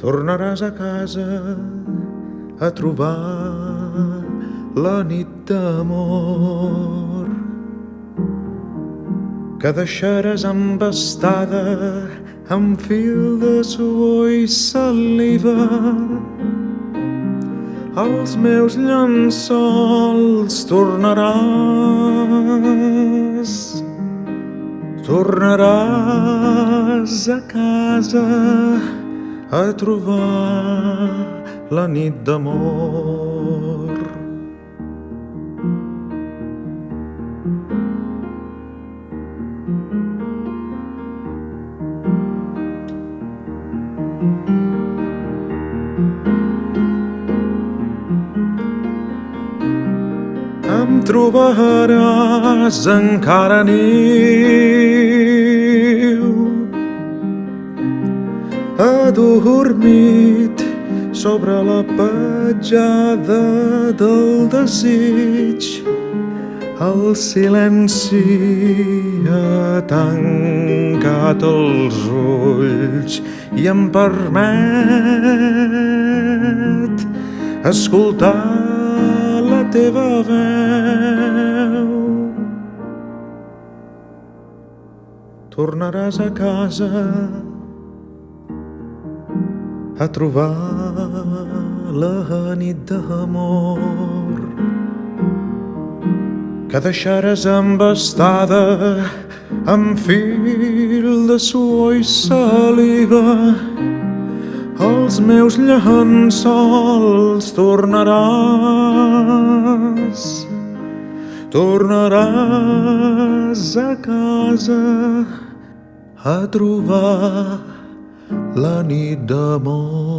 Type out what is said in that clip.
Tornaràs a casa a trobar la nit d'amor que deixaràs embastada amb fil de suor i saliva. Els meus llençols tornaràs a casa a trobar la nit d'amor. Em trobaràs encara niu, adormit sobre la petjada del desig. El silenci ha tancat els ulls i em permet escoltar la teva veu. Tornaràs a casa a trobar la nit d'amor que deixaràs embastada amb fil de suor i saliva. Els meus llençols tornaràs a casa a trobar la nit d'amor.